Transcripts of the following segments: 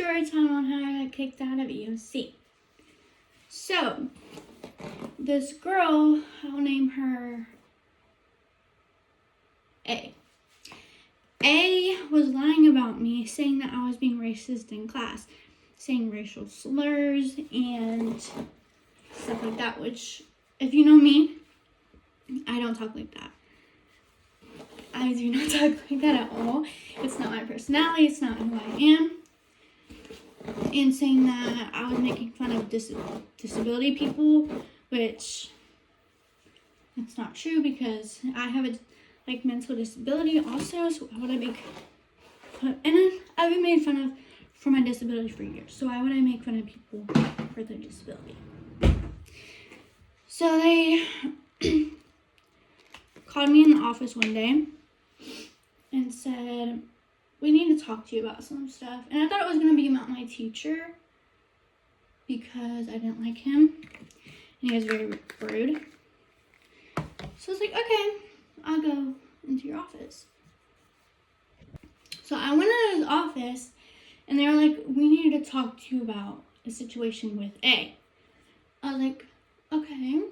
story time on how I got kicked out of EOC. So, this girl, I'll name her A. A was lying about me, saying that I was being racist in class, saying racial slurs and stuff like that, which, if you know me, I don't talk like that. I do not talk like that at all. It's not my personality. It's not who I am. And saying that I was making fun of disability people, which it's not true because I have a mental disability also. So why would I make fun? And I've been made fun of for my disability for years. So why would I make fun of people for their disability? So they called me in the office one day and said, we need to talk to you about some stuff. And I thought it was going to be about my teacher because I didn't like him. And he was very rude. So I was like, okay, I'll go into your office. So I went into his office and they were like, we needed to talk to you about a situation with A. I was like, okay.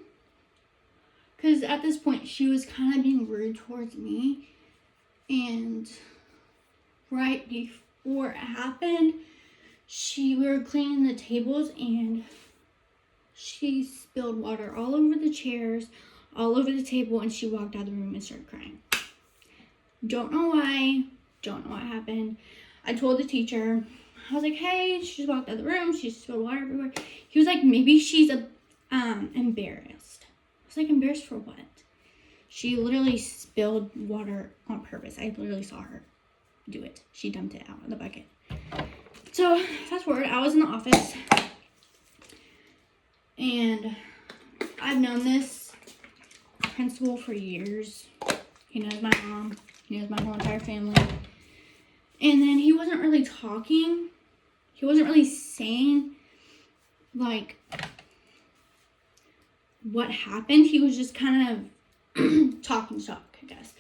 Because at this point, she was kind of being rude towards me. And right before it happened, we were cleaning the tables and she spilled water all over the chairs, all over the table, and she walked out of the room and started crying. Don't know why, don't know what happened. I told the teacher, I was like, hey, she just walked out of the room, she spilled water everywhere. He was like, maybe she's embarrassed. I was like, embarrassed for what? She literally spilled water on purpose. I literally saw her do it. She dumped it out of the bucket. So, fast forward, I was in the office, and I've known this principal for years. He knows my mom. He knows my whole entire family. And then he wasn't really talking. He wasn't really saying, like, what happened. He was just kind of talking talk, I guess.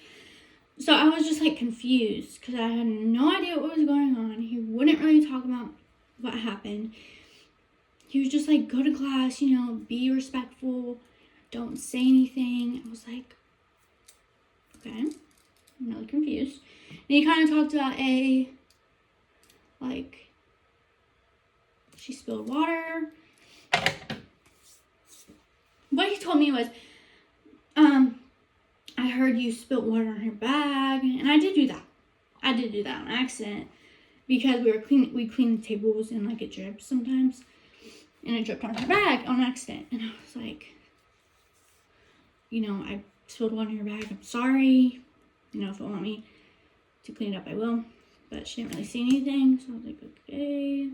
So I was just, like, confused because I had no idea what was going on. He wouldn't really talk about what happened. He was just like, go to class, be respectful, don't say anything. I was like, okay, I'm really confused. And he kind of talked about like, she spilled water. What he told me was, I heard you spilled water on her bag, and I did do that. I did do that on accident because we clean the tables and like it drips sometimes, and it dripped on her bag on accident. And I was like, I spilled water on her bag. I'm sorry. If you want me to clean it up, I will. But she didn't really see anything, so I was like, okay,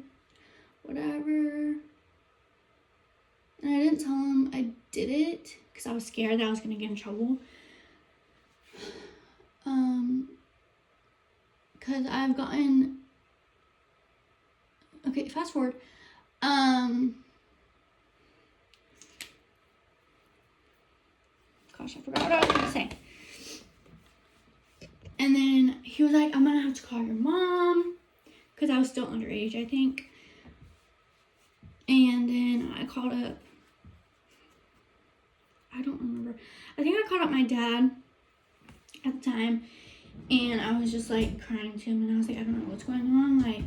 whatever. And I didn't tell him I did it because I was scared that I was going to get in trouble. Because I've gotten... Okay, fast forward. Gosh, I forgot what I was going to say. And then he was like, I'm going to have to call your mom. Because I was still underage, I think. And then I called up... I don't remember. I think I called up my dad at the time. And I was just like crying to him. And I was like, I don't know what's going on. Like,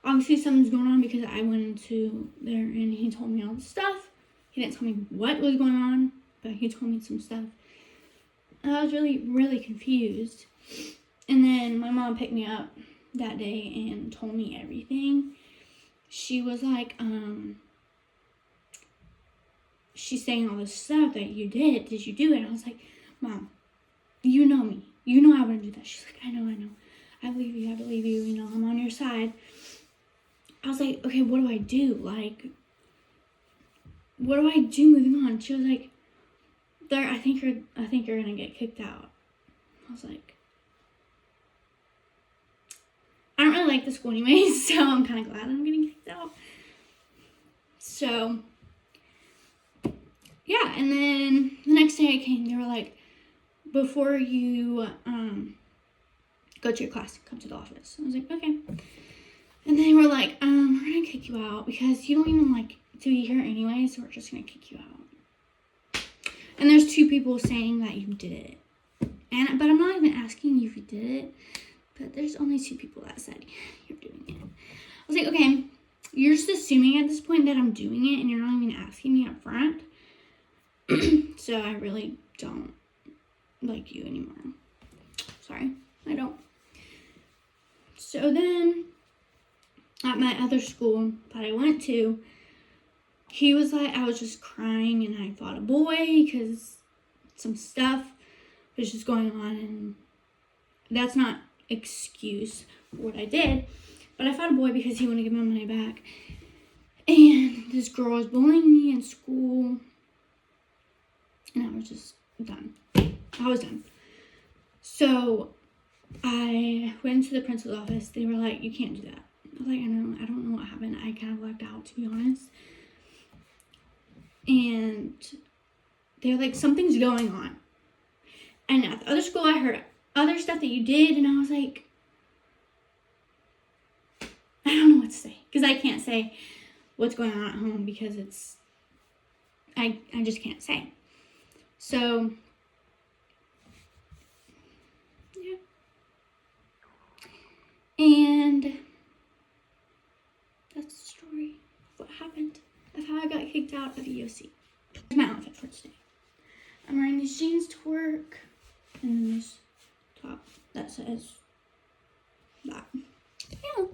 obviously something's going on because I went into there and he told me all the stuff. He didn't tell me what was going on, but he told me some stuff. And I was really, really confused. And then my mom picked me up that day and told me everything. She was like, she's saying all this stuff that you did. Did you do it? And I was like, Mom, you know me. You know I wouldn't do that. She's like, I know. I believe you. I'm on your side. I was like, okay, what do I do? Like, what do I do moving on? She was like, I think you're gonna get kicked out. I was like, I don't really like the school anyways, so I'm kind of glad I'm getting kicked out. So, yeah, and then the next day I came, they were like, before you go to your class, come to the office. I was like, okay. And they were like, gonna kick you out because you don't even like to be here anyway, so we're just gonna kick you out. And there's 2 people saying that you did it. But I'm not even asking you if you did it. But there's only 2 people that said you're doing it. I was like, okay, you're just assuming at this point that I'm doing it and you're not even asking me up front. So I really don't like you anymore. Sorry, I don't. So then at my other school that I went to, he was like, I was just crying and I fought a boy because some stuff was just going on, and that's not excuse for what I did, but I fought a boy because he wouldn't give my money back, and this girl was bullying me in school, and I was just done. I was done. So I went to the principal's office. They were like, you can't do that. I was like, I don't know what happened. I kind of blacked out, to be honest. And they were like, something's going on. And at the other school, I heard other stuff that you did, and I was like, I don't know what to say. Because I can't say what's going on at home because I just can't say. So, yeah. And that's the story of what happened, of how I got kicked out of EOC. Here's my outfit for today. I'm wearing these jeans to work, and then this top that says that. Yeah.